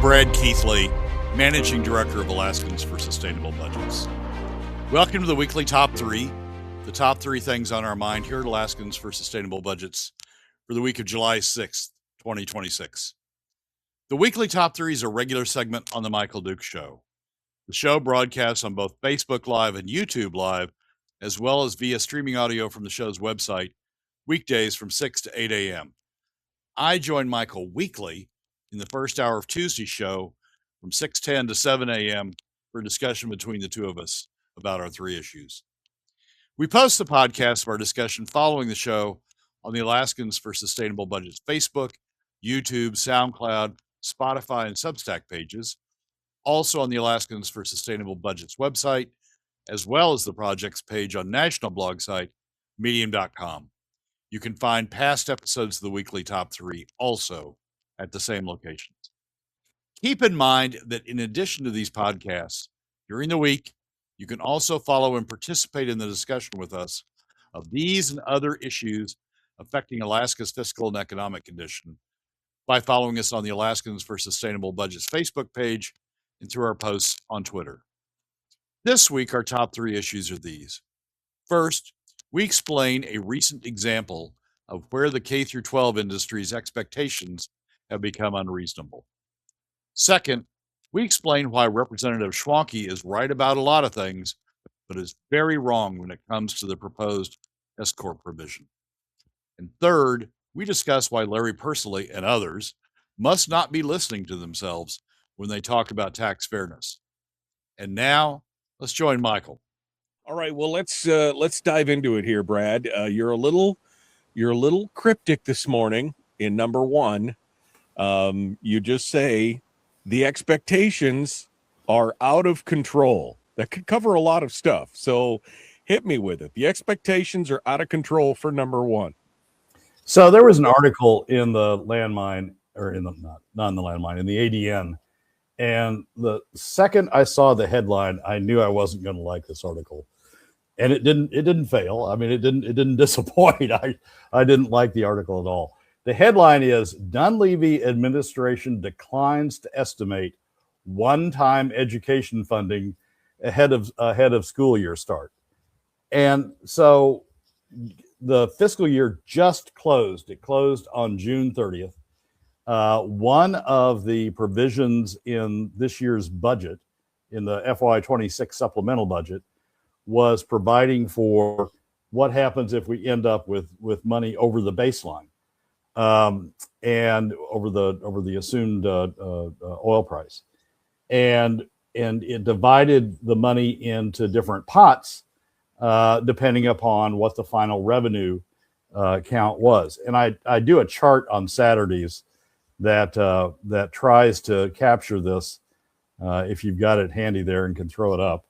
Brad Keithley, Managing Director of Alaskans for Sustainable Budgets. Welcome to the weekly Top 3, the top 3 things on our mind here at Alaskans for Sustainable Budgets for the week of July 6th, 2026. The weekly Top 3 is a regular segment on The Michael Dukes Show. The show broadcasts on both Facebook Live and YouTube Live, as well as via streaming audio from the show's website, weekdays from 6 to 8 a.m. I join Michael weekly in the first hour of Tuesday's show from 6:10 to 7 a.m. for a discussion between the two of us about our 3 issues. We post the podcast of our discussion following the show on the Alaskans for Sustainable Budgets Facebook, YouTube, SoundCloud, Spotify, and Substack pages, also on the Alaskans for Sustainable Budgets website, as well as the project's page on national blog site, medium.com. You can find past episodes of the weekly Top 3 also at the same locations. Keep in mind that in addition to these podcasts, during the week, you can also follow and participate in the discussion with us of these and other issues affecting Alaska's fiscal and economic condition by following us on the Alaskans for Sustainable Budgets Facebook page and through our posts on Twitter. This week, our top 3 issues are these. First, we explain a recent example of where the K-12 industry's expectations have become unreasonable. Second, we explain why Representative Schwanke is right about a lot of things, but is very wrong when it comes to the proposed S-corp provision. And third, we discuss why Larry Persily and others must not be listening to themselves when they talk about tax fairness. And now, let's join Michael. All right, well, let's dive into it here, Brad. You're a little cryptic this morning in number 1. You just say the expectations are out of control. That could cover a lot of stuff. So hit me with it. The expectations are out of control for number 1. So there was an article in the landmine, or in the not in the landmine, in the ADN. And the second I saw the headline, I knew I wasn't going to like this article. And it didn't fail. I mean, it didn't disappoint. I didn't like the article at all. The headline is Dunleavy administration declines to estimate one-time education funding ahead of school year start. And so the fiscal year just closed. It closed on June 30th. One of the provisions in this year's budget, in the FY26 supplemental budget, was providing for what happens if we end up with money over the baseline and over the assumed oil price, and it divided the money into different pots depending upon what the final revenue count was. And I do a chart on Saturdays that tries to capture this. If you've got it handy there and can throw it up.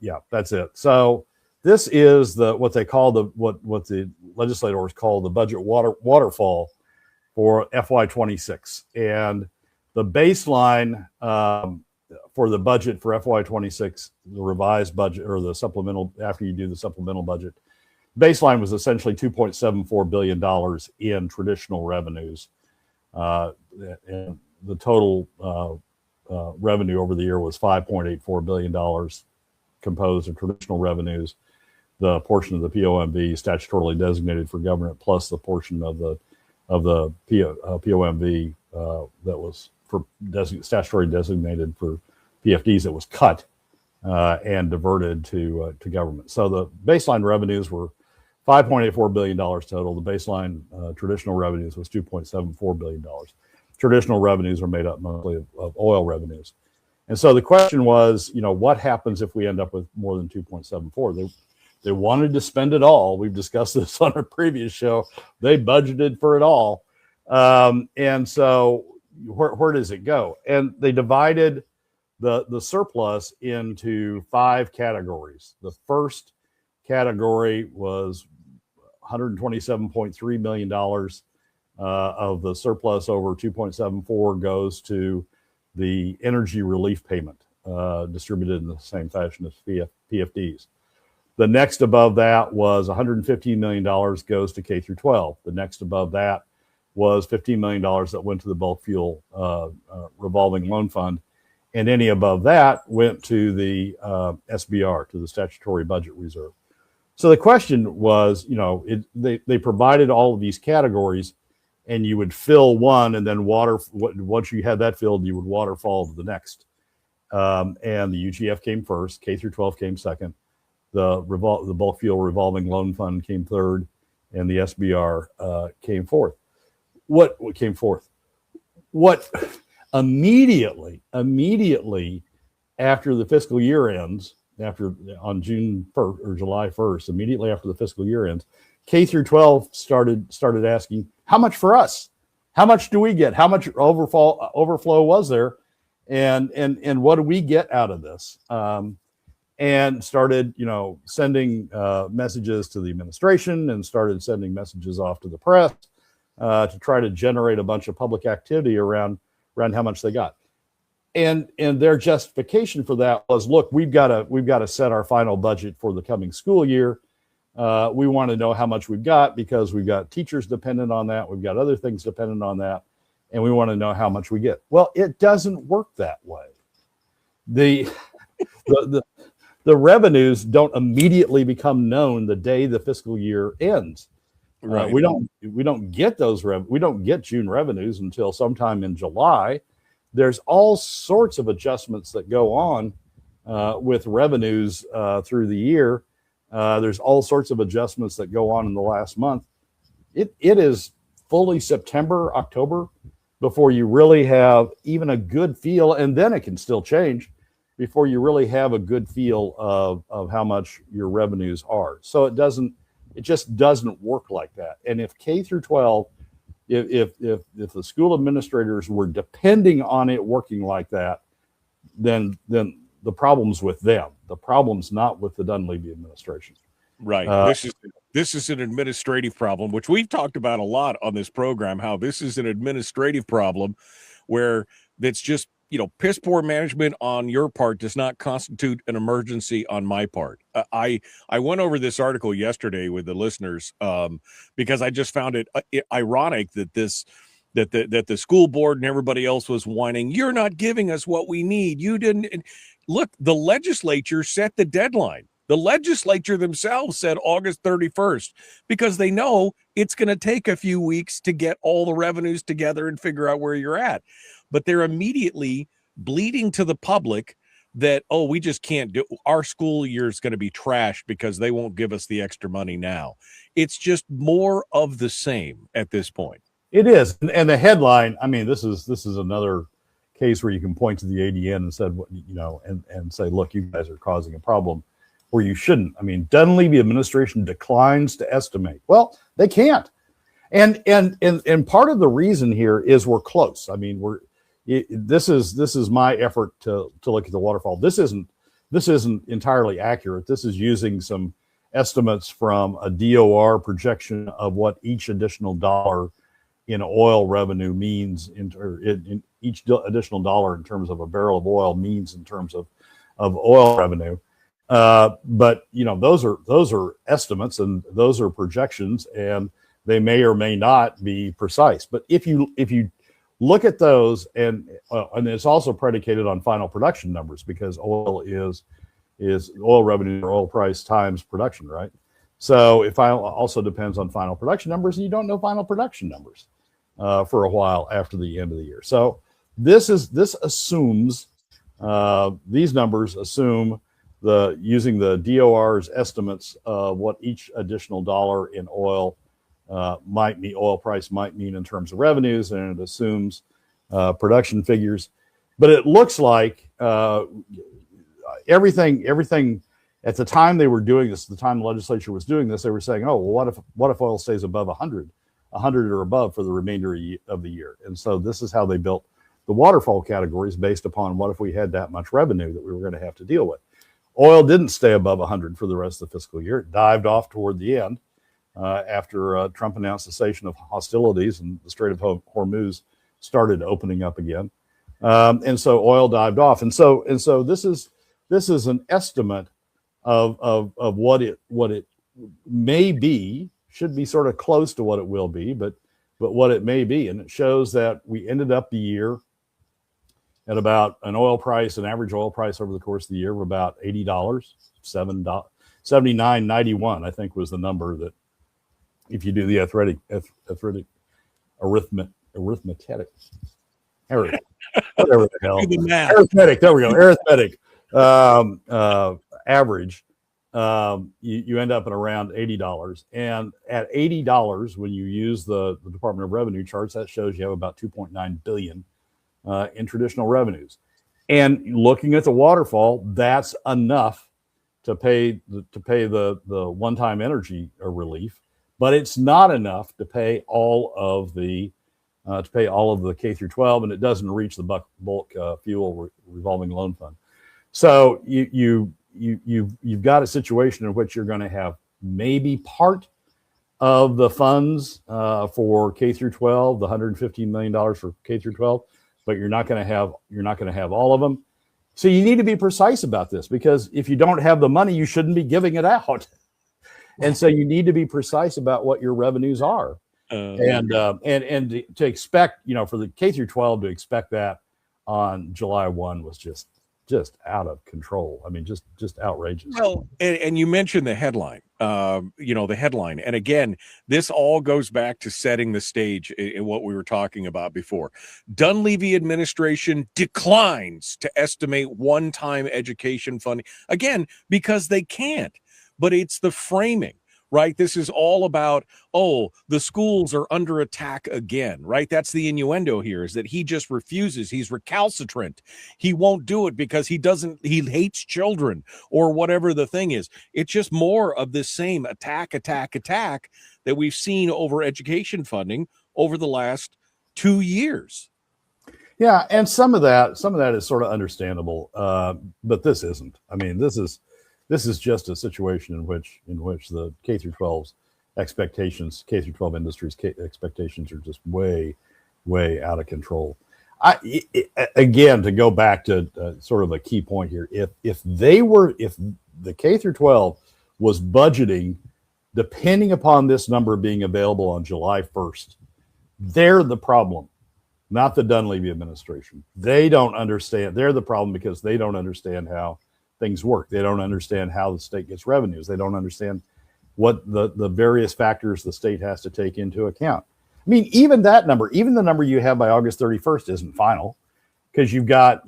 Yeah, that's it. So this is what they call what the legislators call the budget waterfall for FY26, and the baseline for the budget for FY26, the revised budget or the supplemental after you do the supplemental budget, baseline was essentially $2.74 billion in traditional revenues, and the total revenue over the year was $5.84 billion. Composed of traditional revenues, the portion of the POMV statutorily designated for government, plus the portion of the POMV that was for statutorily designated for PFDs that was cut and diverted to government. So the baseline revenues were $5.84 billion total. The baseline traditional revenues was $2.74 billion. Traditional revenues are made up mostly of oil revenues. And so the question was, what happens if we end up with more than 2.74? They wanted to spend it all. We've discussed this on a previous show. They budgeted for it all. And so where does it go? And they divided the surplus into 5 categories. The first category was $127.3 million of the surplus over 2.74 goes to the energy relief payment, distributed in the same fashion as PFDs. The next above that was $115 million goes to K through 12. The next above that was $15 million that went to the bulk fuel revolving loan fund, and any above that went to the SBR, to the statutory budget reserve. So the question was, they provided all of these categories, and you would fill one, and then once you had that filled, you would waterfall to the next. And the UGF came first, K through 12 came second, the bulk fuel revolving loan fund came third, and the SBR came fourth. What came fourth? What immediately after the fiscal year ends, on June 1st or July 1st, immediately after the fiscal year ends, K through 12 started asking, how much for us? How much do we get? How much overflow was there? And what do we get out of this? And started, sending messages to the administration, and started sending messages off to the press to try to generate a bunch of public activity around how much they got. And their justification for that was, look, we've got to set our final budget for the coming school year. We want to know how much we've got because we've got teachers dependent on that. We've got other things dependent on that. And we want to know how much we get. Well, it doesn't work that way. The revenues don't immediately become known the day the fiscal year ends. Right. We don't get we don't get June revenues until sometime in July. There's all sorts of adjustments that go on with revenues through the year. There's all sorts of adjustments that go on in the last month. It is fully September, October before you really have even a good feel, and then it can still change before you really have a good feel of how much your revenues are. So it just doesn't work like that. And if K through 12, if the school administrators were depending on it working like that, then the problem's with them. The problem's not with the Dunleavy administration. Right. This is an administrative problem, which we've talked about a lot on this program, how this is an administrative problem where that's just, piss poor management on your part does not constitute an emergency on my part. I went over this article yesterday with the listeners because I just found it ironic that that the school board and everybody else was whining, you're not giving us what we need. You didn't. Look, the legislature set the deadline. The legislature themselves said August 31st because they know it's going to take a few weeks to get all the revenues together and figure out where you're at. But they're immediately bleeding to the public that, we just can't do, our school year is going to be trashed because they won't give us the extra money now. It's just more of the same at this point. It is. And the headline, I mean, this is another case where you can point to the ADN and said, and say, look, you guys are causing a problem where you shouldn't. I mean, Dunleavy administration declines to estimate. Well, they can't. And part of the reason here is we're close. I mean, this is my effort to look at the waterfall. This isn't entirely accurate. This is using some estimates from a DOR projection of what each additional dollar in oil revenue means in each additional dollar in terms of a barrel of oil means in terms of oil revenue. But those are estimates and those are projections, and they may or may not be precise. But if you look at those, and it's also predicated on final production numbers because oil is oil revenue or oil price times production, right? So it also depends on final production numbers, and you don't know final production numbers for a while after the end of the year. So this assumes these numbers assume using the DOR's estimates of what each additional dollar in oil oil price might mean in terms of revenues, and it assumes production figures. But it looks like everything at the time they were doing this, the time the legislature was doing this, they were saying, oh, well, what if oil stays above 100 or above for the remainder of the year? And so this is how they built the waterfall categories based upon what if we had that much revenue that we were going to have to deal with. Oil didn't stay above 100 for the rest of the fiscal year. It dived off toward the end after Trump announced cessation of hostilities and the Strait of Hormuz started opening up again. And so oil dived off. And so this is an estimate of what it may be, should be sort of close to what it will be, but but what it may be. And it shows that we ended up the year at about an average oil price over the course of the year of about $80, $79.91, I think was the number that, if you do the arithmetic, whatever the hell, arithmetic, there we go, arithmetic average, you end up at around $80. And at $80, when you use the Department of Revenue charts, that shows you have about $2.9 billion in traditional revenues. And looking at the waterfall, that's enough to pay the one-time energy relief, but it's not enough to pay all of the K through 12, and it doesn't reach the bulk fuel revolving loan fund. So you've got a situation in which you're going to have maybe part of the funds for K through 12, the $115 million for K through 12, but you're not going to have all of them. So you need to be precise about this, because if you don't have the money, you shouldn't be giving it out. And so you need to be precise about what your revenues are. And to expect, for the K through 12 to expect that on July 1 was just out of control. I mean, just outrageous. Well, and you mentioned the headline, the headline. And again, this all goes back to setting the stage in what we were talking about before. Dunleavy administration declines to estimate one-time education funding, again, because they can't, but it's the framing. Right. This is all about, the schools are under attack again. Right. That's the innuendo here, is that he just refuses. He's recalcitrant. He won't do it because he hates children or whatever the thing is. It's just more of this same attack that we've seen over education funding over the last 2 years. Yeah. And some of that is sort of understandable. But this isn't. I mean, this is just a situation in which the K through 12's expectations, K through 12 industry's expectations are just way, way out of control. Again, to go back to sort of a key point here, if the K through 12 was budgeting, depending upon this number being available on July 1st, they're the problem, not the Dunleavy administration. They don't understand. They're the problem because they don't understand how things work. They don't understand how the state gets revenues. They don't understand what the various factors the state has to take into account. I mean, even that number, even the number you have by August 31st isn't final, because you've got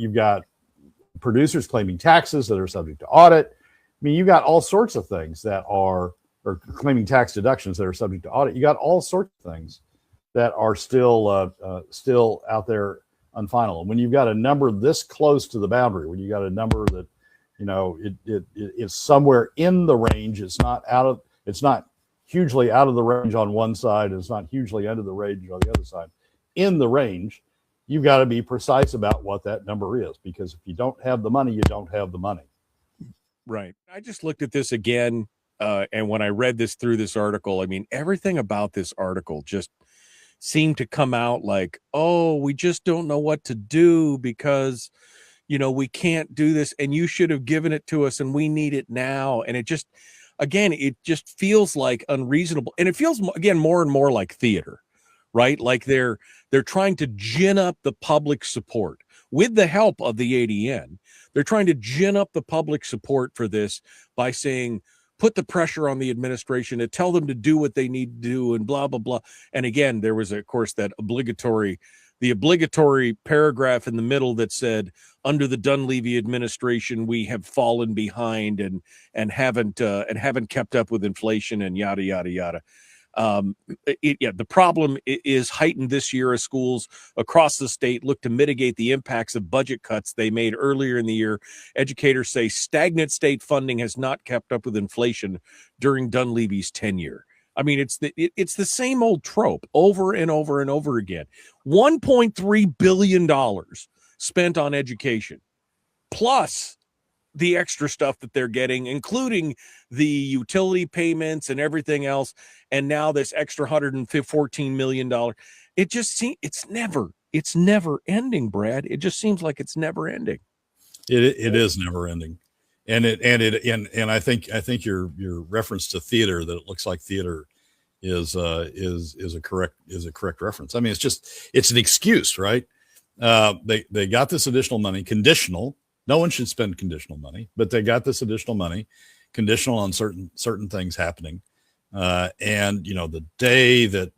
producers claiming taxes that are subject to audit. I mean, you've got all sorts of things or claiming tax deductions that are subject to audit. You got all sorts of things that are still out there unfinal. And when you've got a number this close to the boundary, when you got a number that it is somewhere in the range. It's not hugely out of the range on one side. It's not hugely under the range on the other side. In the range, you've got to be precise about what that number is, because if you don't have the money, you don't have the money. Right. I just looked at this again, and when I read through this article, I mean, everything about this article just seemed to come out like, we just don't know what to do because we can't do this, and you should have given it to us, and we need it now. And it just feels like unreasonable. And it feels, again, more and more like theater, right? Like they're trying to gin up the public support with the help of the ADN. They're trying to gin up the public support for this by saying, put the pressure on the administration to tell them to do what they need to do and blah, blah, blah. And again, there was, of course, the obligatory paragraph in the middle that said, under the Dunleavy administration, we have fallen behind and haven't kept up with inflation and yada, yada, yada. The problem is heightened this year as schools across the state look to mitigate the impacts of budget cuts they made earlier in the year. Educators say stagnant state funding has not kept up with inflation during Dunleavy's tenure. I mean, it's the same old trope over and over and over again. $1.3 billion spent on education, plus the extra stuff that they're getting, including the utility payments and everything else. And now this extra $114 million. It just seems it's never ending, Brad. It just seems like it's never ending. It is never ending. And I think your reference to theater, that it looks like theater, is a correct reference. I mean, it's an excuse, right? They got this additional money, conditional. No one should spend conditional money, but they got this additional money, conditional on certain things happening. And the day that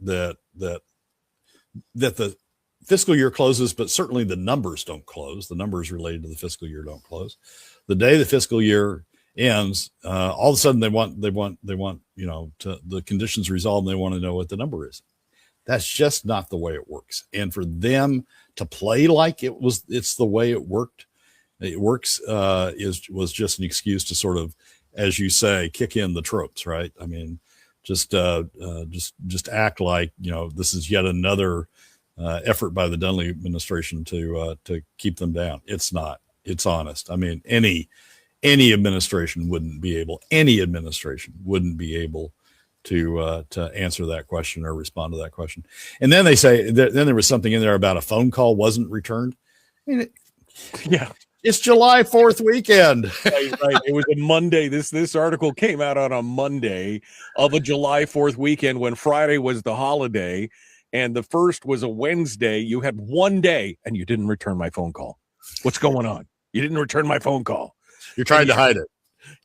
the fiscal year closes, but certainly the numbers don't close. The numbers related to the fiscal year don't close. The day the fiscal year ends, all of a sudden they want the conditions resolved, and they want to know what the number is. That's just not the way it works. And for them to play like it's the way it works was just an excuse to sort of, as you say, kick in the tropes, right? I mean, just act like this is yet another effort by the Dunley administration to keep them down. It's not. It's honest. I mean, any administration wouldn't be able to answer that question or respond to that question. And then they say then there was something in there about a phone call wasn't returned. I mean, yeah. It's July 4th weekend. Right. It was a Monday. This article came out on a Monday of a July 4th weekend when Friday was the holiday and the first was a Wednesday. You had one day and you didn't return my phone call. What's going on? You didn't return my phone call. You're trying to hide it.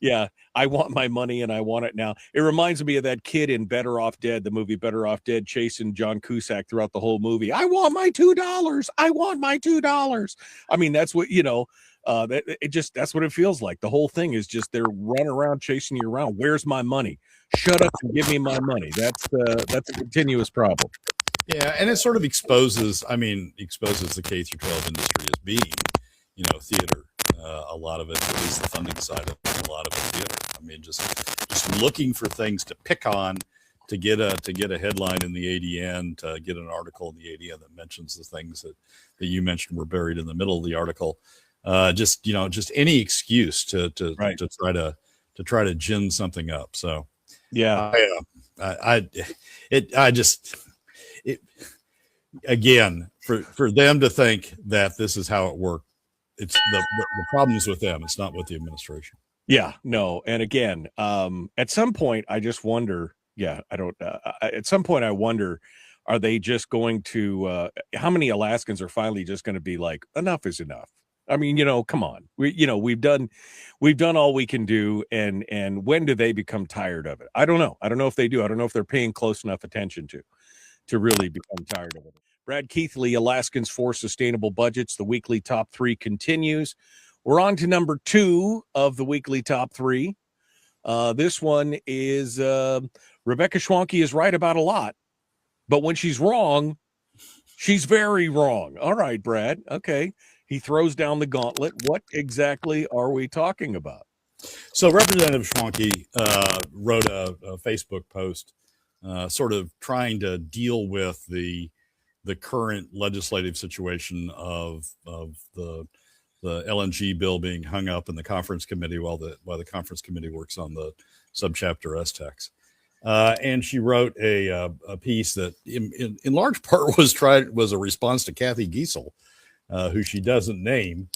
Yeah. I want my money and I want it now. It reminds me of that kid in Better Off Dead, the movie Better Off Dead, chasing John Cusack throughout the whole movie. I want my $2. I want my $2. I mean, that's what, that's what it feels like. The whole thing is just they're running around chasing you around. Where's my money? Shut up and give me my money. That's a continuous problem. Yeah, and it sort of exposes the K through 12 industry as being, theater. A lot of it, at least the funding side of it, a lot of it theater. I mean, just looking for things to pick on to get a headline in the ADN, to get an article in the ADN that mentions the things that you mentioned were buried in the middle of the article. Just any excuse to try to gin something up. So yeah, again, for them to think that this is how it worked, it's the problems with them. It's not with the administration. Yeah, no. And again, at some point, I just wonder. Yeah, I don't. At some point, I wonder. Are they just going to? How many Alaskans are finally just going to be like, enough is enough? I mean, come on. We've done all we can do, and when do they become tired of it? I don't know. I don't know if they do. I don't know if they're paying close enough attention to really become tired of it. Brad Keithley, Alaskans for Sustainable Budgets. The weekly top 3 continues. We're on to number 2 of the weekly top 3. This one is Rebecca Schwanke is right about a lot, but when she's wrong, she's very wrong. All right, Brad. Okay. He throws down the gauntlet. What exactly are we talking about? So Representative Schwanke wrote a Facebook post sort of trying to deal with the current legislative situation of the LNG bill being hung up in the conference committee while the conference committee works on the subchapter S tax. And she wrote a piece that in large part was a response to Kathy Giesel, who she doesn't name,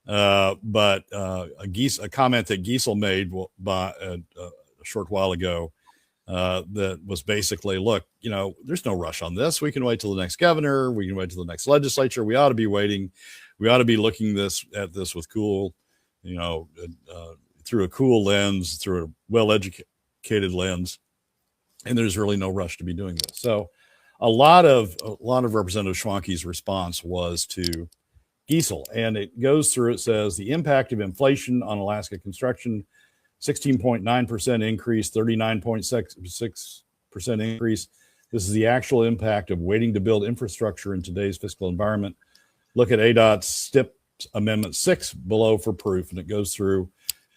but a comment that Giesel made by a short while ago that was basically, look, there's no rush on this. We can wait till the next governor. We can wait till the next legislature. We ought to be waiting. We ought to be looking at this with cool, through a cool lens, through a well-educated lens. And there's really no rush to be doing this. So a lot of Representative Schwanke's response was to Giesel, and it goes through. It says the impact of inflation on Alaska construction: 16.9% increase, 39.6% increase. This is the actual impact of waiting to build infrastructure in today's fiscal environment. Look at ADOT's STIP Amendment 6 below for proof, and it goes through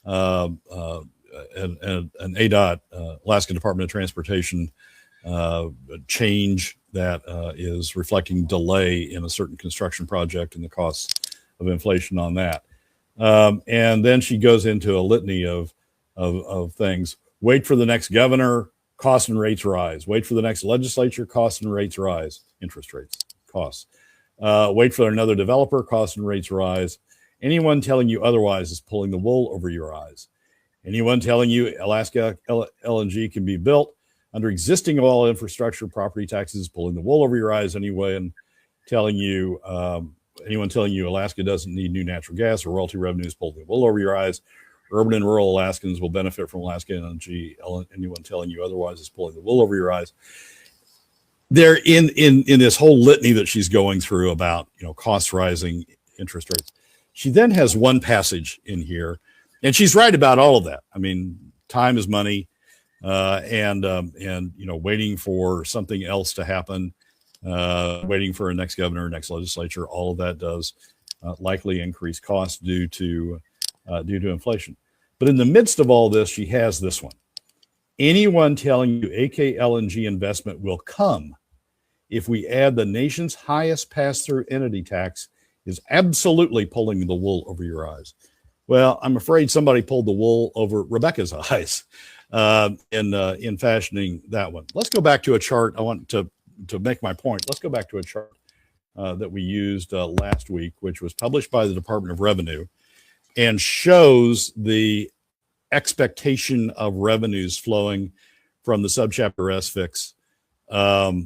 an ADOT, Alaska Department of Transportation, change that is reflecting delay in a certain construction project and the costs of inflation on that. And then she goes into a litany of things. Wait for the next governor, costs and rates rise. Wait for the next legislature, costs and rates rise. Interest rates, costs. Wait for another developer, costs and rates rise. Anyone telling you otherwise is pulling the wool over your eyes. Anyone telling you Alaska LNG can be built under existing oil infrastructure, property taxes is pulling the wool over your eyes anyway, and telling you, anyone telling you Alaska doesn't need new natural gas or royalty revenues pulling the wool over your eyes. Urban and rural Alaskans will benefit from Alaska LNG. Anyone telling you otherwise is pulling the wool over your eyes. They're in this whole litany that she's going through about, costs rising, interest rates. She then has one passage in here, and she's right about all of that. I mean, time is money, and waiting for something else to happen, waiting for a next governor, next legislature. All of that does likely increase costs due to inflation. But in the midst of all this, she has this one. Anyone telling you AK LNG investment will come if we add the nation's highest pass-through entity tax is absolutely pulling the wool over your eyes. Well, I'm afraid somebody pulled the wool over Rebecca's eyes in fashioning that one. Let's go back to a chart. I want to make my point. Let's go back to a chart that we used last week, which was published by the Department of Revenue, and shows the expectation of revenues flowing from the subchapter S fix over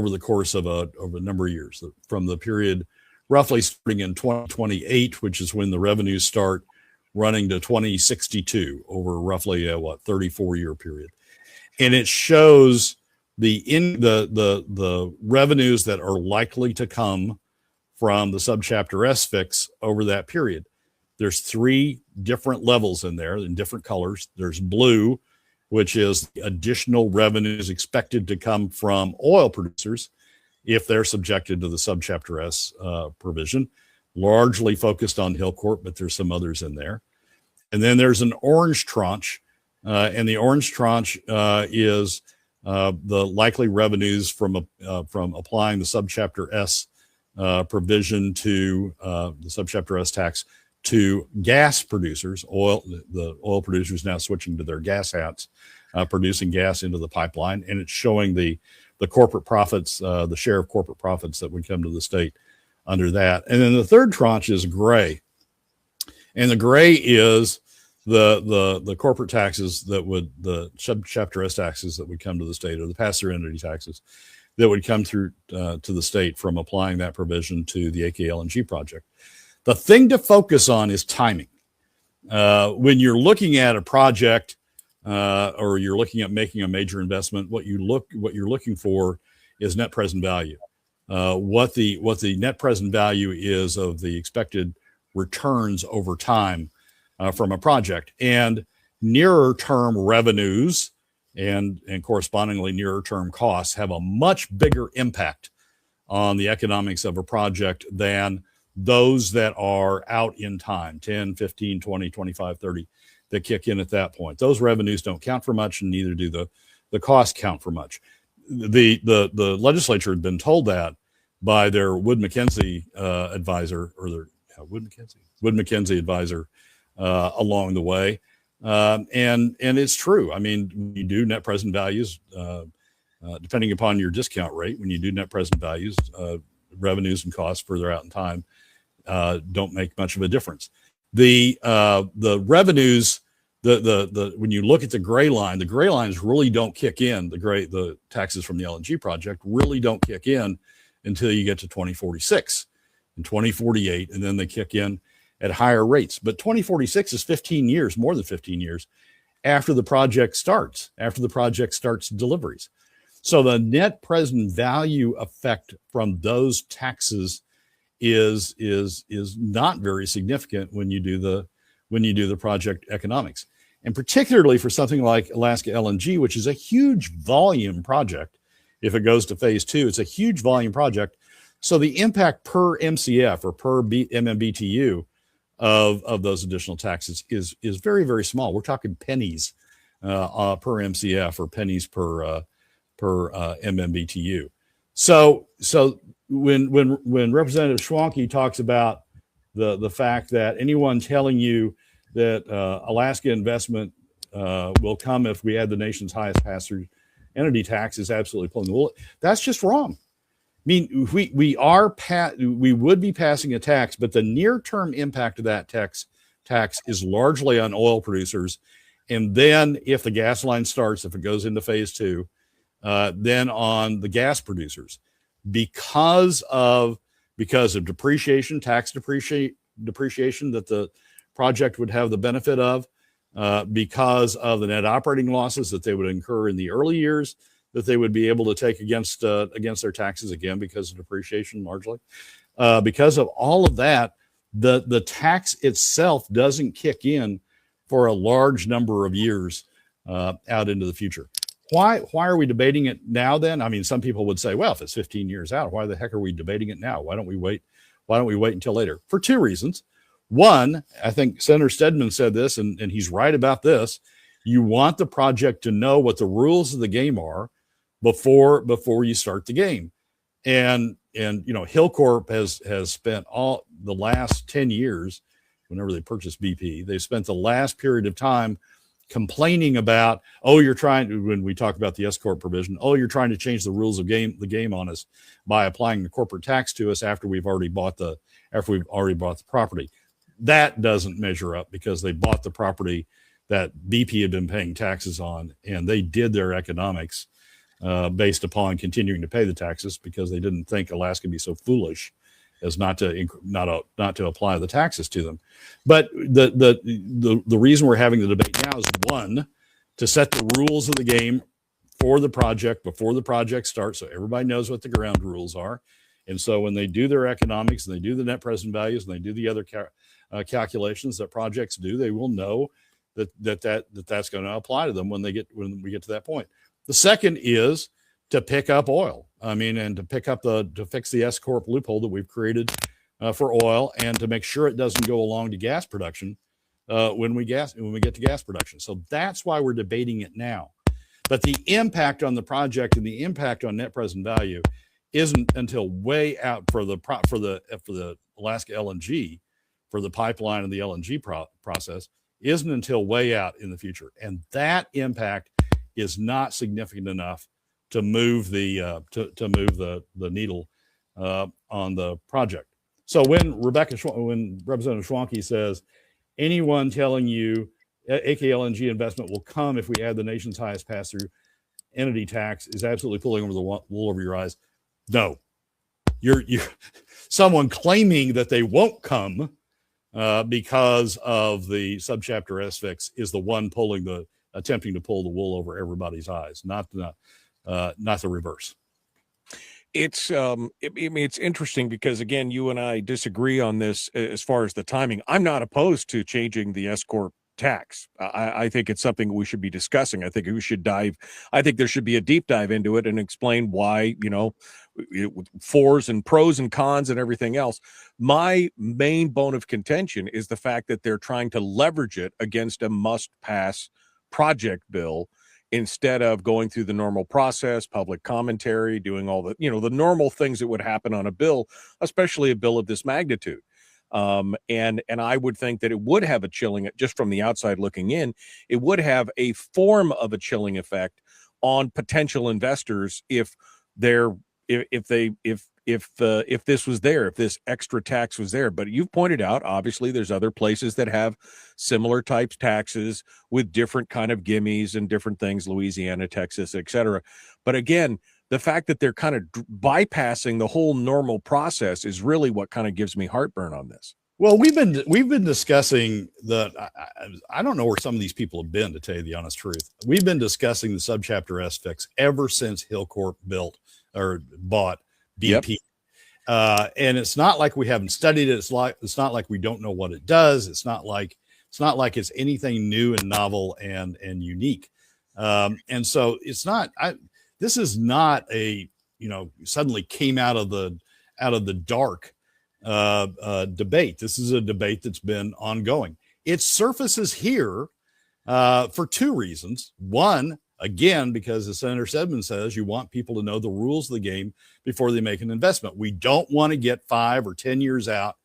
the course of a number of years, from the period roughly starting in 2028, which is when the revenues start, running to 2062 over roughly a 34-year period. And it shows the revenues that are likely to come from the subchapter S fix over that period. There's 3 different levels in there in different colors. There's blue, which is additional revenues expected to come from oil producers if they're subjected to the subchapter S provision, largely focused on S-corp, but there's some others in there. And then there's an orange tranche, and the orange tranche is the likely revenues from applying the subchapter S provision to the subchapter S tax to gas producers. The oil producers now switching to their gas hats, producing gas into the pipeline, and it's showing the corporate profits, the share of corporate profits that would come to the state under that. And then the third tranche is gray, and the gray is the corporate taxes that would, the subchapter S taxes that would come to the state, or the pass-through entity taxes that would come through to the state from applying that provision to the AK LNG project. The thing to focus on is timing. When you're looking at a project or you're looking at making a major investment, what you're looking for is net present value. What the net present value is of the expected returns over time from a project, and nearer term revenues and correspondingly nearer term costs have a much bigger impact on the economics of a project than those that are out in time, 10, 15, 20, 25, 30, that kick in at that point. Those revenues don't count for much, and neither do the costs count for much. The legislature had been told that by their Wood Mackenzie advisor, or their Wood Mackenzie advisor along the way. And it's true. I mean, when you do net present values, depending upon your discount rate, when you do net present values, revenues and costs further out in time don't make much of a difference. The revenues, when you look at the gray lines really don't kick in. The taxes from the LNG project really don't kick in until you get to 2046 and 2048, and then they kick in at higher rates. But 2046 is 15 years, more than 15 years after the project starts deliveries. So the net present value effect from those taxes is not very significant when you do the project economics. And particularly for something like Alaska LNG, which is a huge volume project. If it goes to phase 2, it's a huge volume project. So the impact per MCF or per MMBTU of those additional taxes is very, very small. We're talking pennies per MCF or pennies per MMBTU. So when Representative Schwanke talks about the fact that anyone telling you that Alaska investment will come if we add the nation's highest pass-through entity tax is absolutely pulling the wool, that's just wrong. I mean, we would be passing a tax, but the near-term impact of that tax is largely on oil producers, And then if the gas line starts, if it goes into phase 2, then on the gas producers, because of depreciation, tax depreciation that the project would have the benefit of, because of the net operating losses that they would incur in the early years, that they would be able to take against their taxes, again because of depreciation largely. Because of all of that, the tax itself doesn't kick in for a large number of years out into the future. Why are we debating it now then? I mean, some people would say, well, if it's 15 years out, why the heck are we debating it now? Why don't we wait until later? For two reasons. One, I think Senator Stedman said this, and he's right about this. You want the project to know what the rules of the game are before you start the game. And Hillcorp has spent all the last 10 years, whenever they purchased BP, they've spent the last period of time complaining about, when we talk about the S-corp provision, you're trying to change the rules of the game on us by applying the corporate tax to us after we've already bought the property. That doesn't measure up, because they bought the property that BP had been paying taxes on, and they did their economics based upon continuing to pay the taxes, because they didn't think Alaska would be so foolish as not to apply the taxes to them. But the reason we're having the debate now is, one, to set the rules of the game for the project before the project starts, so everybody knows what the ground rules are. And so when they do their economics and they do the net present values and they do the other calculations that projects do, they will know that's going to apply to them when we get to that point. The second is to pick up oil. I mean, and to fix the S-corp loophole that we've created for oil, and to make sure it doesn't go along to gas production when we get to gas production. So that's why we're debating it now. But the impact on the project and the impact on net present value isn't until way out for the Alaska LNG, for the pipeline and the LNG process, isn't until way out in the future. And that impact is not significant enough to move the needle on the project. So when Representative Schwanke says, anyone telling you AK LNG investment will come if we add the nation's highest pass-through entity tax, is absolutely pulling over the wool over your eyes. No, you're someone claiming that they won't come because of the subchapter S fix is the one attempting to pull the wool over everybody's eyes, not the reverse. It's it's interesting because, again, you and I disagree on this as far as the timing. I'm not opposed to changing the S-corp tax. I think it's something we should be discussing. I think there should be a deep dive into it and explain why, fors and pros and cons and everything else. My main bone of contention is the fact that they're trying to leverage it against a must-pass project bill, instead of going through the normal process, public commentary, doing all the normal things that would happen on a bill, especially a bill of this magnitude. And I would think that it would have a chilling, just from the outside looking in, it would have a form of a chilling effect on potential investors if this was there, if this extra tax was there. But you've pointed out, obviously, there's other places that have similar types taxes with different kind of gimmies and different things, Louisiana, Texas, etc. But again, the fact that they're kind of bypassing the whole normal process is really what kind of gives me heartburn on this. Well, we've been discussing I don't know where some of these people have been, to tell you the honest truth. We've been discussing the subchapter S fix ever since Hillcorp bought BP. Yep. And it's not like we haven't studied it. It's not like we don't know what it does. It's not like it's anything new and novel and unique. And so it's not. This is not a suddenly came out of the dark debate. This is a debate that's been ongoing. It surfaces here for two reasons. One, again, because as Senator Stedman says, you want people to know the rules of the game before they make an investment. We don't want to get 5 or 10 years out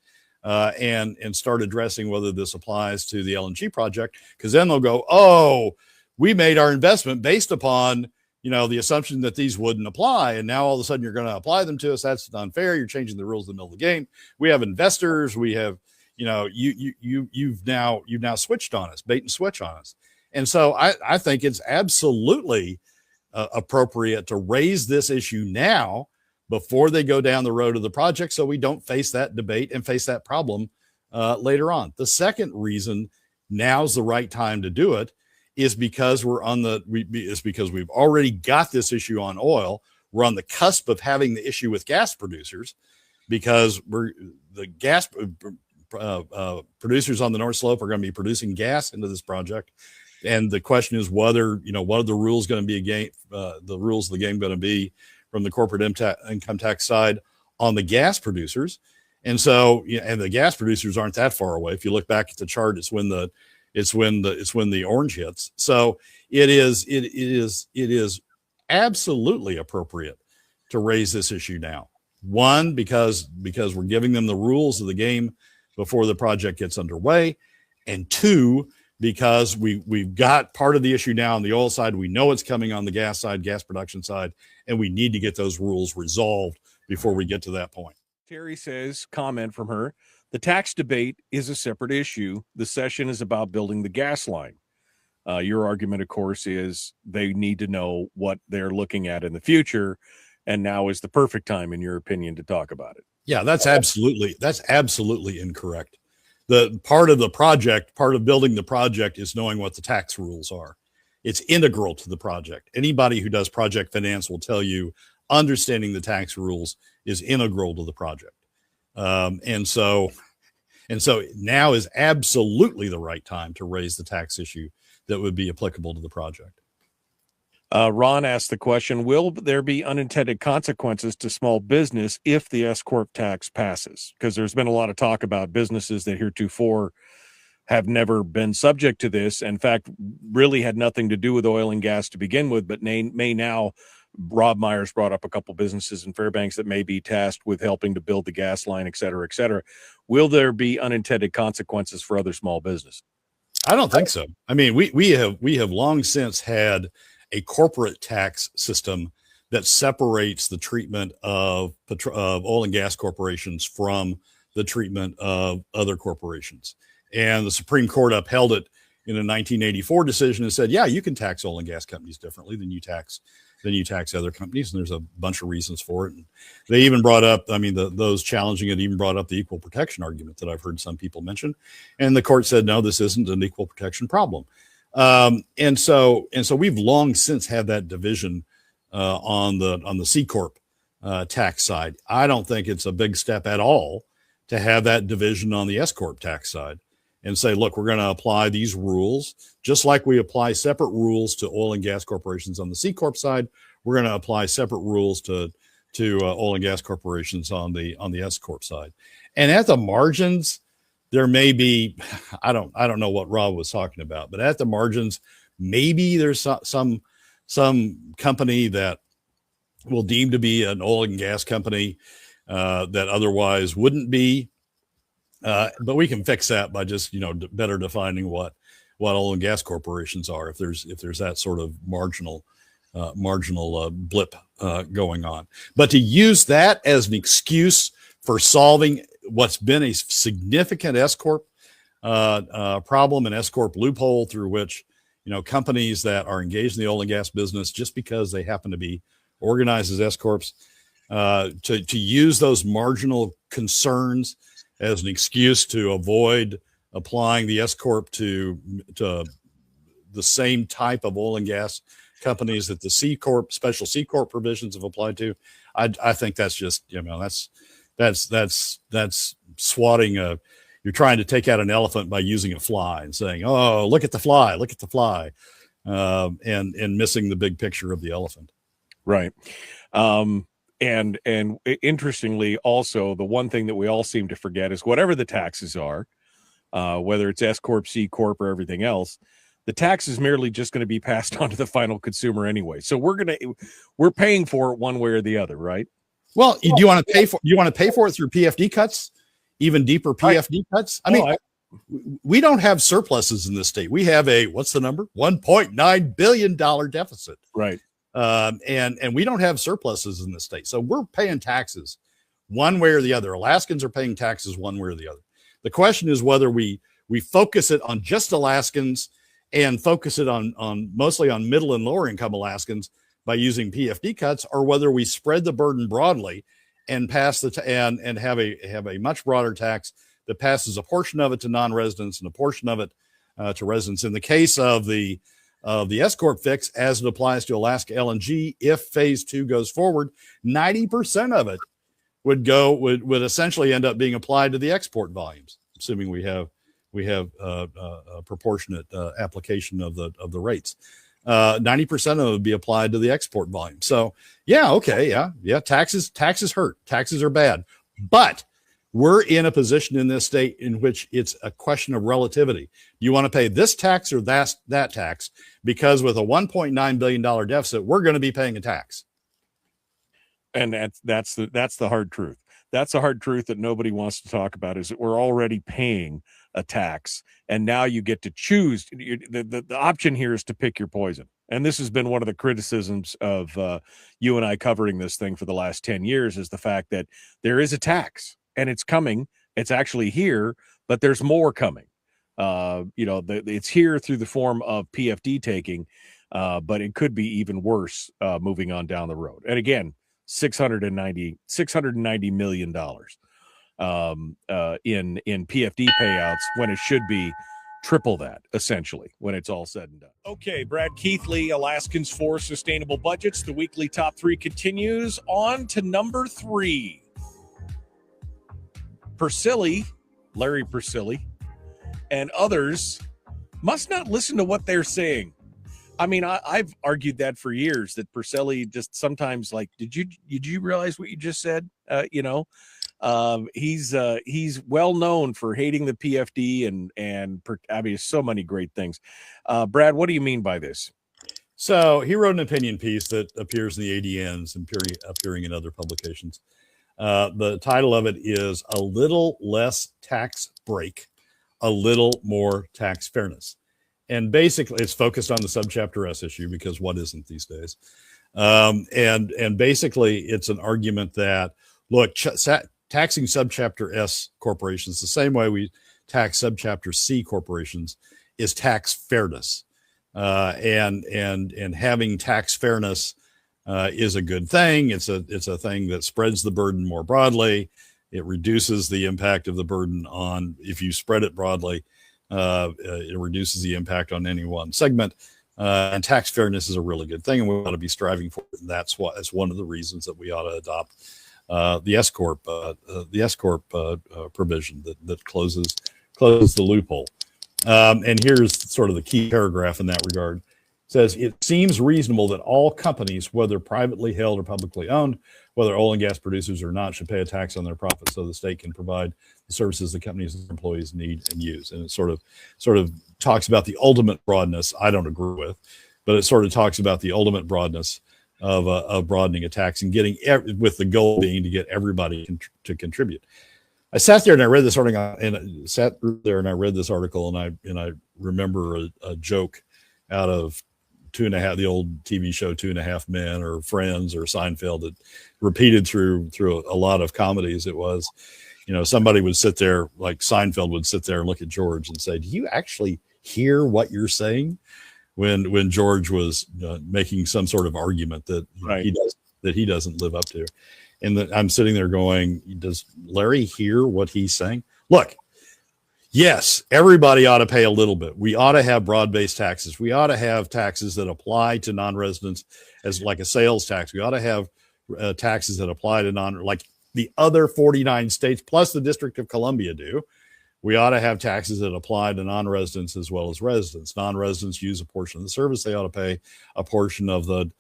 and start addressing whether this applies to the LNG project, because then they'll go, oh, we made our investment based upon the assumption that these wouldn't apply, and now all of a sudden you're going to apply them to us. That's unfair. You're changing the rules in the middle of the game. We have investors. We have you've now switched on us, bait and switch on us. And so I think it's absolutely appropriate to raise this issue now before they go down the road of the project, so we don't face that debate and face that problem later on. The second reason now's the right time to do it is because because we've already got this issue on oil. We're on the cusp of having the issue with gas producers because the gas producers on the North Slope are going to be producing gas into this project. And the question is whether, what are the rules going to be the rules of the game going to be from the corporate income tax side on the gas producers. And so, and the gas producers aren't that far away. If you look back at the chart, it's when the orange hits. So it is absolutely appropriate to raise this issue now. One, because we're giving them the rules of the game before the project gets underway. And two, because we've got part of the issue now on the oil side. We know it's coming on the gas side, gas production side, and we need to get those rules resolved before we get to that point. Terry says, comment from her, the tax debate is a separate issue. The session is about building the gas line. Your argument, of course, is they need to know what they're looking at in the future, and now is the perfect time, in your opinion, to talk about it. Yeah, that's absolutely incorrect. The part of building the project is knowing what the tax rules are. It's integral to the project. Anybody who does project finance will tell you understanding the tax rules is integral to the project. And so now is absolutely the right time to raise the tax issue that would be applicable to the project. Ron asked the question, will there be unintended consequences to small business if the S-corp tax passes? Because there's been a lot of talk about businesses that heretofore have never been subject to this. In fact, really had nothing to do with oil and gas to begin with, but may now. Rob Myers brought up a couple businesses in Fairbanks that may be tasked with helping to build the gas line, et cetera, et cetera. Will there be unintended consequences for other small business? I don't think so. I mean, we have long since had a corporate tax system that separates the treatment of oil and gas corporations from the treatment of other corporations. And the Supreme Court upheld it in a 1984 decision and said, yeah, you can tax oil and gas companies differently than you tax other companies. And there's a bunch of reasons for it. And they even brought up, those challenging it even brought up the equal protection argument that I've heard some people mention. And the court said, no, this isn't an equal protection problem. And so we've long since had that division on the C-corp tax side. I don't think it's a big step at all to have that division on the S-corp tax side and say, look, we're going to apply these rules just like we apply separate rules to oil and gas corporations on the C-corp side. We're going to apply separate rules to oil and gas corporations on the S-corp side. And at the margins, there may be, I don't know what Rob was talking about, but at the margins, maybe there's some company that will deem to be an oil and gas company that otherwise wouldn't be. But we can fix that by just, better defining what oil and gas corporations are. If there's that sort of marginal blip going on, but to use that as an excuse for solving what's been a significant S-corp problem, an S-corp loophole through which, companies that are engaged in the oil and gas business, just because they happen to be organized as S-corps, to use those marginal concerns as an excuse to avoid applying the S-corp to the same type of oil and gas companies that the C-corp, special C-corp provisions have applied to. I think that's just, that's swatting you're trying to take out an elephant by using a fly and saying, oh, look at the fly, and missing the big picture of the elephant. Right. And interestingly, also, the one thing that we all seem to forget is whatever the taxes are, whether it's S-corp, C-corp, or everything else, the tax is merely just going to be passed on to the final consumer anyway. So we're paying for it one way or the other, right? Well, do you want to pay for it through PFD cuts, even deeper PFD cuts? We don't have surpluses in this state. We have what's the number? $1.9 billion deficit. Right. And we don't have surpluses in this state. So we're paying taxes one way or the other. Alaskans are paying taxes one way or the other. The question is whether we focus it on just Alaskans and focus it on mostly on middle and lower income Alaskans by using PFD cuts, or whether we spread the burden broadly and pass and have a much broader tax that passes a portion of it to non-residents and a portion of it to residents. In the case of the S-corp fix, as it applies to Alaska LNG, if phase 2 goes forward, 90% of it would essentially end up being applied to the export volumes, assuming we have a proportionate application of the rates. 90% of it would be applied to the export volume. So taxes hurt. Taxes are bad, but we're in a position in this state in which it's a question of relativity. Do you want to pay this tax or that tax? Because with a $1.9 billion deficit, we're going to be paying a tax. And that's the hard truth. That's the hard truth that nobody wants to talk about, is that we're already paying a tax, and now you get to choose. The option here is to pick your poison. And this has been one of the criticisms of you and I covering this thing for the last 10 years, is the fact that there is a tax and it's coming. It's actually here, but there's more coming. It's here through the form of PFD taking, but it could be even worse moving on down the road. And again, $690 million in PFD payouts, when it should be triple that, essentially, when it's all said and done. Okay, Brad Keithley, Alaskans for Sustainable Budgets. The weekly top 3 continues. On to number 3. Persily, Larry Persily, and others must not listen to what they're saying. I mean, I've argued that for years, that Persily just sometimes, like, did you realize what you just said? He's well known for hating the PFD and so many great things. Brad, what do you mean by this? So he wrote an opinion piece that appears in the ADNs and appearing in other publications. The title of it is "A Little Less Tax Break, a Little More Tax Fairness." And basically, it's focused on the subchapter S issue, because what isn't these days? And basically, it's an argument that, look, taxing subchapter S corporations the same way we tax subchapter C corporations is tax fairness, and having tax fairness is a good thing. It's a thing that spreads the burden more broadly. It reduces the impact of the burden on, if you spread it broadly. It reduces the impact on any one segment, and tax fairness is a really good thing, and we ought to be striving for it. And that's one of the reasons that we ought to adopt the S-corp provision that closes the loophole. And here's sort of the key paragraph in that regard. It says, "It seems reasonable that all companies, whether privately held or publicly owned, whether oil and gas producers or not, should pay a tax on their profits so the state can provide the services the companies and employees need and use." And it sort of talks about the ultimate broadness. I don't agree with, but it sort of talks about the ultimate broadness of broadening a tax and getting with the goal being to get everybody to contribute. I sat there and I read this article, and I remember a joke out of the old TV show 2.5 Men, or Friends, or Seinfeld, that repeated through a lot of comedies. It was, somebody would sit there, like Seinfeld would sit there and look at George and say, "Do you actually hear what you're saying?" When George was making some sort of argument that he doesn't live up to. And I'm sitting there going, does Larry hear what he's saying? Look, yes, everybody ought to pay a little bit. We ought to have broad-based taxes. We ought to have taxes that apply to non-residents as like a sales tax. We ought to have taxes that apply to like the other 49 states plus the District of Columbia do. We ought to have taxes that apply to non-residents as well as residents. Non-residents use a portion of the service. They ought to pay a portion of the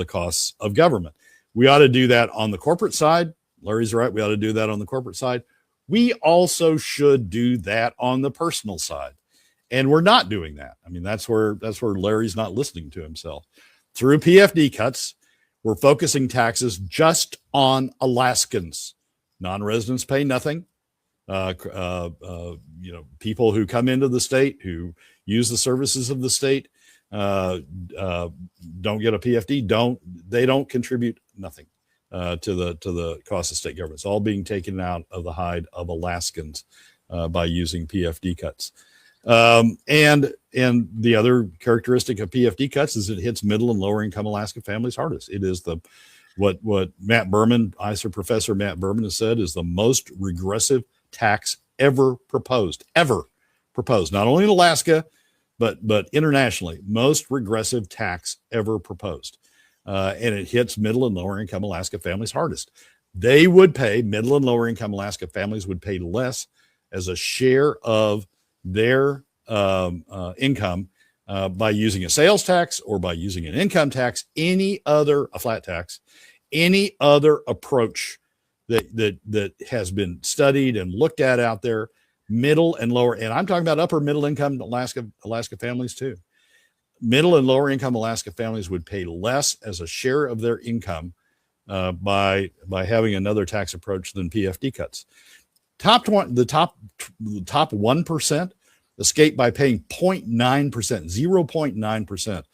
costs of government. We ought to do that on the corporate side. Larry's right. We ought to do that on the corporate side. We also should do that on the personal side. And we're not doing that. I mean, that's where Larry's not listening to himself. Through PFD cuts, we're focusing taxes just on Alaskans. Non-residents pay nothing. People who come into the state, who use the services of the state, don't get a PFD. They don't contribute nothing to the cost of state government. It's all being taken out of the hide of Alaskans by using PFD cuts. And the other characteristic of PFD cuts is it hits middle and lower income Alaska families hardest. It is what Matt Berman, ISER professor Matt Berman, has said is the most regressive tax ever proposed. Not only in Alaska, but internationally, most regressive tax ever proposed. And it hits middle and lower income Alaska families hardest. Middle and lower income Alaska families would pay less as a share of their income by using a sales tax or by using an income tax, a flat tax, any other approach that has been studied and looked at out there, middle and lower, and I'm talking about upper middle income Alaska families too. Middle and lower income Alaska families would pay less as a share of their income by having another tax approach than PFD cuts. The top 1% escape by paying 0.9%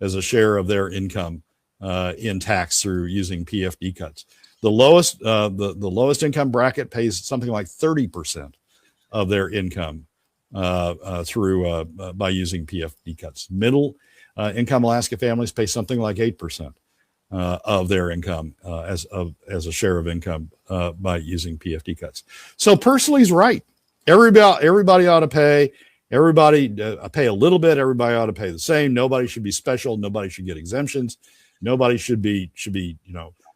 as a share of their income in tax through using PFD cuts. The lowest income bracket pays something like 30% of their income through by using PFD cuts. Middle income Alaska families pay something like 8% of their income as a share of income by using PFD cuts. So Persily's right. Everybody ought to pay. Everybody pay a little bit. Everybody ought to pay the same. Nobody should be special. Nobody should get exemptions. Nobody should be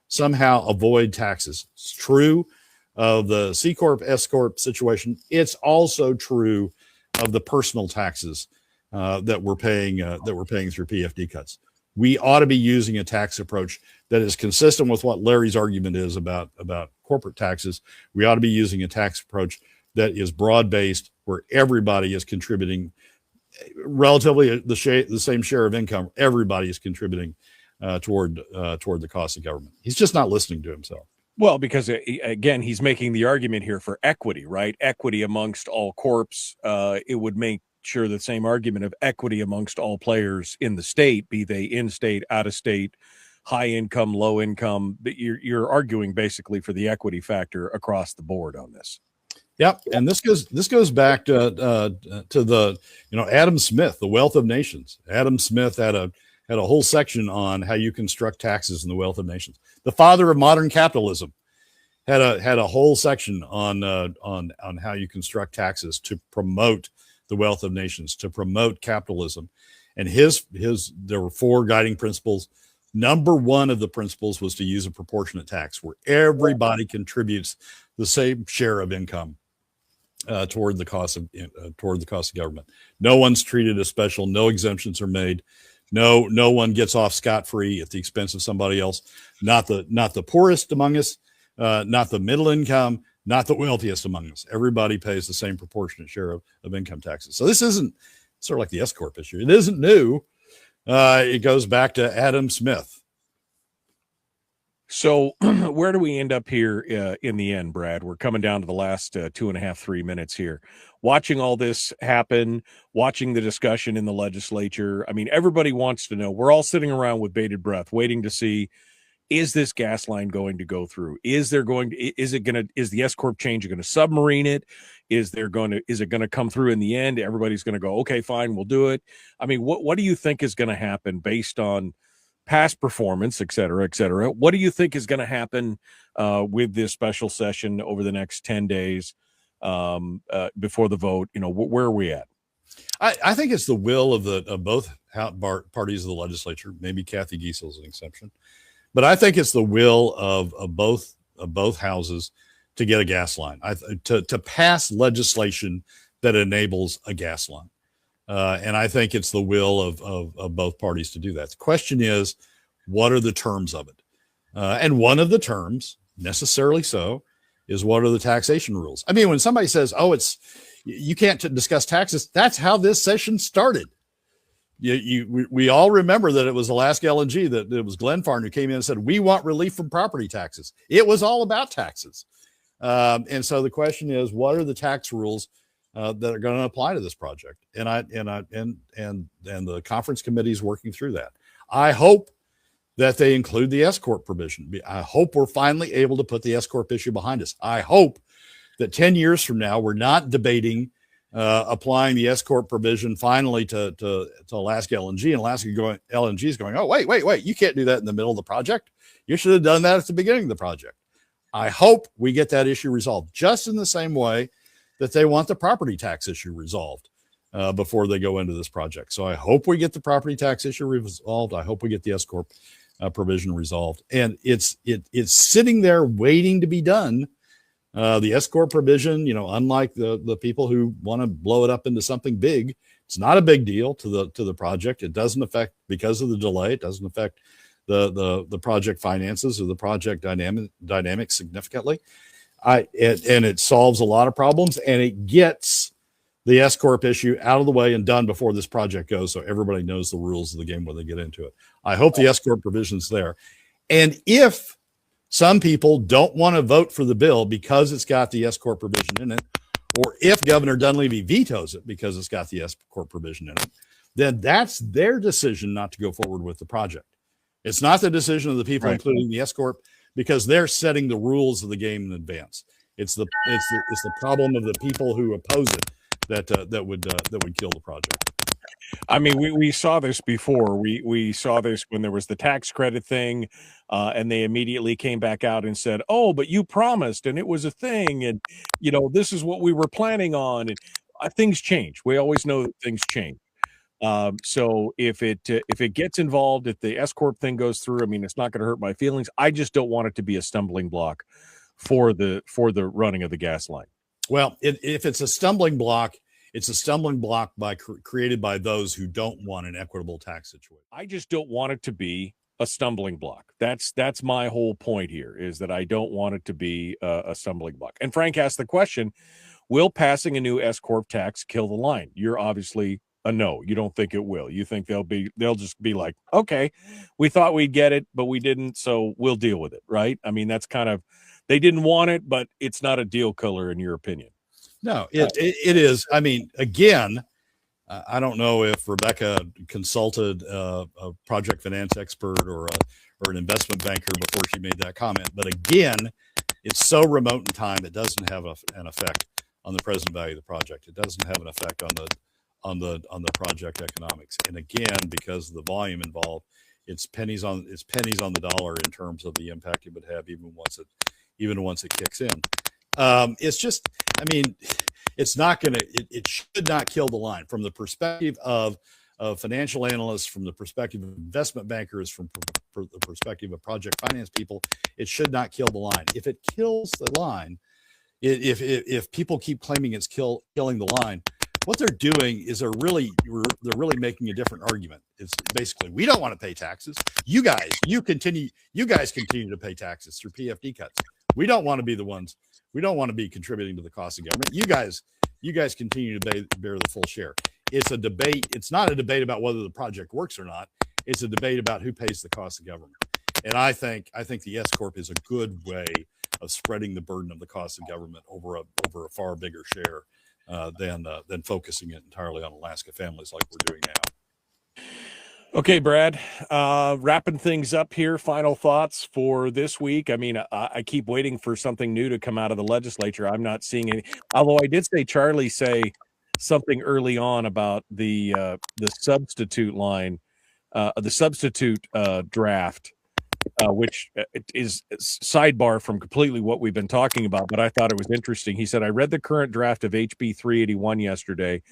somehow avoid taxes. It's true of the C-corp, S-corp situation. It's also true of the personal taxes that we're paying through PFD cuts. We ought to be using a tax approach that is consistent with what Larry's argument is about corporate taxes. We ought to be using a tax approach that is broad-based, where everybody is contributing relatively the same share of income. Everybody is contributing toward the cost of government. He's just not listening to himself. Well, because again, he's making the argument here for equity, right? Equity amongst all corps. It would make sure the same argument of equity amongst all players in the state, be they in-state, out-of-state, high income, low income. You're arguing basically for the equity factor across the board on this. Yep, and this goes back to the Adam Smith, The Wealth of Nations. Adam Smith had a whole section on how you construct taxes in The Wealth of Nations. The father of modern capitalism had a whole section on how you construct taxes to promote the wealth of nations, to promote capitalism. And there were 4 guiding principles. Number 1 of the principles was to use a proportionate tax where everybody contributes the same share of income toward the cost of government. No one's treated as special. No exemptions are made. No one gets off scot-free at the expense of somebody else. Not the poorest among us, not the middle income, not the wealthiest among us. Everybody pays the same proportionate share of income taxes. So this isn't sort of like the S-corp issue. It isn't new. It goes back to Adam Smith. So where do we end up here in the end, Brad? We're coming down to the last 2.5, 3 minutes here. Watching all this happen, watching the discussion in the legislature. I mean, everybody wants to know. We're all sitting around with bated breath, waiting to see, is this gas line going to go through? Is the S-corp change going to submarine it? Is it going to come through in the end? Everybody's going to go, okay, fine, we'll do it. I mean, what do you think is going to happen based on past performance, et cetera, et cetera? What do you think is going to happen with this special session over the next 10 days before the vote? Where are we at? I think it's the will of both parties of the legislature. Maybe Kathy Giesel is an exception, but I think it's the will of both houses to get a gas line, to pass legislation that enables a gas line. And I think it's the will of both parties to do that. The question is, what are the terms of it? And one of the terms, necessarily so, is what are the taxation rules? I mean, when somebody says, you can't discuss taxes, that's how this session started. We all remember that it was Alaska LNG, that it was Glenfarne who came in and said, we want relief from property taxes. It was all about taxes. And so the question is, what are the tax rules that are going to apply to this project? And the conference committee is working through that. I hope that they include the S-corp provision. I hope we're finally able to put the S-corp issue behind us. I hope that 10 years from now, we're not debating applying the S-corp provision finally to Alaska LNG, and LNG is going, oh, wait, you can't do that in the middle of the project. You should have done that at the beginning of the project. I hope we get that issue resolved, just in the same way that they want the property tax issue resolved before they go into this project. So I hope we get the property tax issue resolved. I hope we get the S-corp provision resolved. And it's sitting there waiting to be done. The S-corp provision, unlike the people who want to blow it up into something big, it's not a big deal to the project. It doesn't affect, because of the delay, it doesn't affect the project finances or the project dynamics significantly. And it solves a lot of problems, and it gets the S-corp issue out of the way and done before this project goes, so everybody knows the rules of the game when they get into it. I hope the S-corp provision's there. And if some people don't want to vote for the bill because it's got the S-corp provision in it, or if Governor Dunleavy vetoes it because it's got the S-corp provision in it, then that's their decision not to go forward with the project. It's not the decision of the people, right, including the S-corp, because they're setting the rules of the game in advance. It's the problem of the people who oppose it that would kill the project. I mean, we saw this before. We saw this when there was the tax credit thing, and they immediately came back out and said, "Oh, but you promised, and it was a thing, and this is what we were planning on." And things change. We always know that things change. So if it gets involved, if the S-corp thing goes through, I mean, it's not going to hurt my feelings. I just don't want it to be a stumbling block for the running of the gas line. Well, if it's a stumbling block, it's a stumbling block created by those who don't want an equitable tax situation. I just don't want it to be a stumbling block. That's my whole point here, is that I don't want it to be a stumbling block. And Frank asked the question, will passing a new S-corp tax kill the line? You're obviously a no. You don't think it will. You think they'll just be like, okay, we thought we'd get it, but we didn't, so we'll deal with it, right? I mean, that's kind of, they didn't want it, but it's not a deal killer in your opinion. No, it is. I mean, again, I don't know if Rebecca consulted a project finance expert or an investment banker before she made that comment, but again, it's so remote in time, it doesn't have an effect on the present value of the project. It doesn't have an effect on the project economics. And again, because of the volume involved, it's pennies on the dollar in terms of the impact it would have even once it kicks in. It's just, I mean, it's not going to, it should not kill the line from the perspective of financial analysts, from the perspective of investment bankers, from the perspective of project finance people. It should not kill the line. If it kills the line, if people keep claiming it's killing the line, what they're doing is they're really making a different argument. It's basically, we don't want to pay taxes. You guys continue to pay taxes through PFD cuts. We don't want to be the ones. We don't want to be contributing to the cost of government. You guys continue to bear the full share. It's a debate. It's not a debate about whether the project works or not. It's a debate about who pays the cost of government. And I think the S-corp is a good way of spreading the burden of the cost of government over a far bigger share than focusing it entirely on Alaska families like we're doing now. Okay, Brad, wrapping things up here. Final thoughts for this week. I mean, I keep waiting for something new to come out of the legislature. I'm not seeing any, although I did say Charlie say something early on about the substitute line, the substitute draft, which is sidebar from completely what we've been talking about, but I thought it was interesting. He said, I read the current draft of HB 381 yesterday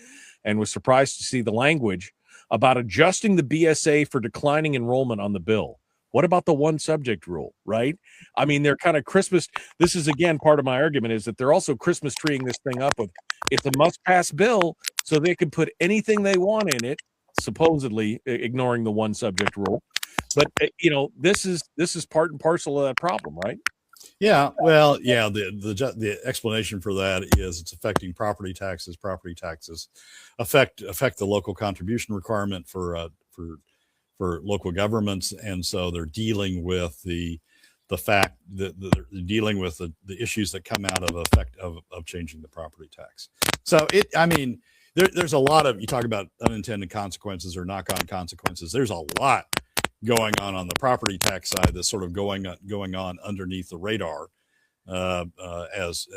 and was surprised to see the language about adjusting the BSA for declining enrollment on the bill. What about the one subject rule, right? I mean, they're kind of Christmas. This is, again, part of my argument is that they're also Christmas treeing this thing up with, it's a must-pass bill, so they can put anything they want in it, supposedly ignoring the one subject rule. But, this is part and parcel of that problem, right? Yeah, well, yeah. The explanation for that is it's affecting property taxes. Property taxes affect the local contribution requirement for local governments, and so they're dealing with the fact that they're dealing with the issues that come out of effect of changing the property tax. So there's a lot of, you talk about unintended consequences or knock-on consequences. There's a lot going on the property tax side that's sort of going on underneath the radar. as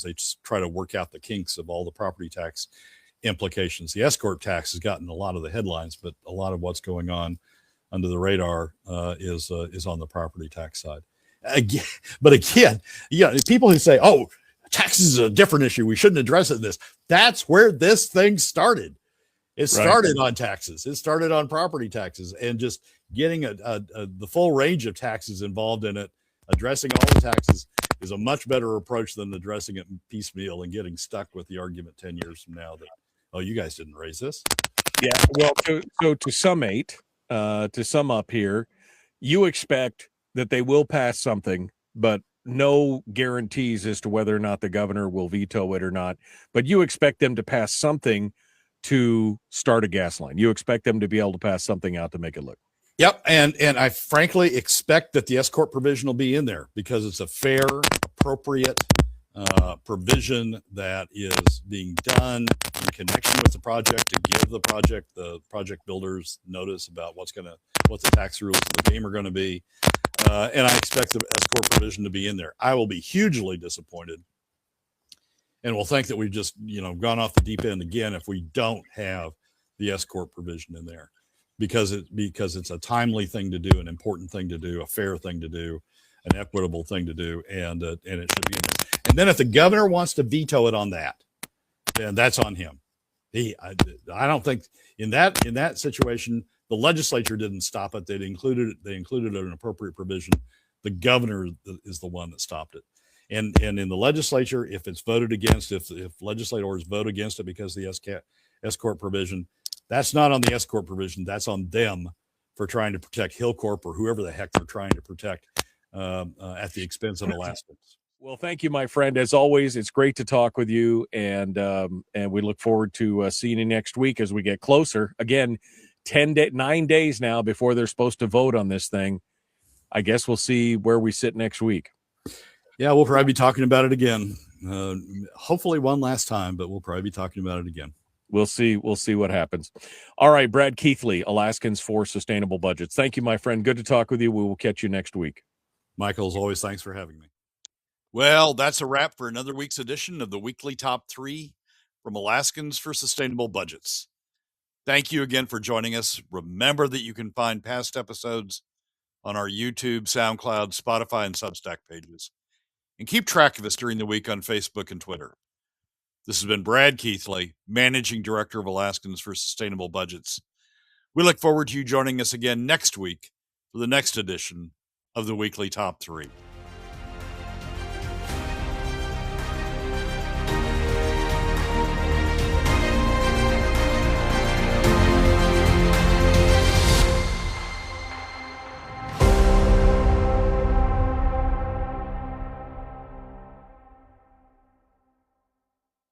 they try to work out the kinks of all the property tax implications. The S-corp tax has gotten a lot of the headlines, but a lot of what's going on under the radar is on the property tax side. Again, people who say, "Oh, taxes is a different issue, we shouldn't address it in this," that's where this thing started. It started on taxes. It started on property taxes, and just getting the full range of taxes involved in it, addressing all the taxes is a much better approach than addressing it piecemeal and getting stuck with the argument 10 years from now that, oh, you guys didn't raise this. Yeah. Well, to sum up here, you expect that they will pass something, but no guarantees as to whether or not the governor will veto it or not. But you expect them to pass something to start a gas line. You expect them to be able to pass something out to make it look. Yep. And I frankly expect that the S-corp provision will be in there because it's a fair, appropriate provision that is being done in connection with the project to give the project builders notice about what the tax rules of the game are going to be. And I expect the S-corp provision to be in there. I will be hugely disappointed and will think that we've just, gone off the deep end again if we don't have the S-corp provision in there, because it's a timely thing to do, an important thing to do, a fair thing to do, an equitable thing to do, and it should be in there. And then if the governor wants to veto it on that, then that's on him. I don't think in that situation the legislature didn't stop it. They included an appropriate provision. The governor is the one that stopped it. And in the legislature, if it's voted against, if legislators vote against it because of the S-corp provision, that's not on the S-corp provision. That's on them for trying to protect Hillcorp or whoever the heck they're trying to protect at the expense of Alaskans. Well, thank you, my friend. As always, it's great to talk with you, and we look forward to seeing you next week as we get closer. Again, 9 days now before they're supposed to vote on this thing. I guess we'll see where we sit next week. Yeah, we'll probably be talking about it again. Hopefully one last time, but we'll probably be talking about it again. We'll see what happens. All right, Brad Keithley, Alaskans for Sustainable Budgets. Thank you, my friend. Good to talk with you. We will catch you next week. Michael, as always, thanks for having me. Well, that's a wrap for another week's edition of the Weekly Top 3 from Alaskans for Sustainable Budgets. Thank you again for joining us. Remember that you can find past episodes on our YouTube, SoundCloud, Spotify, and Substack pages. And keep track of us during the week on Facebook and Twitter. This has been Brad Keithley, Managing Director of Alaskans for Sustainable Budgets. We look forward to you joining us again next week for the next edition of the Weekly Top 3.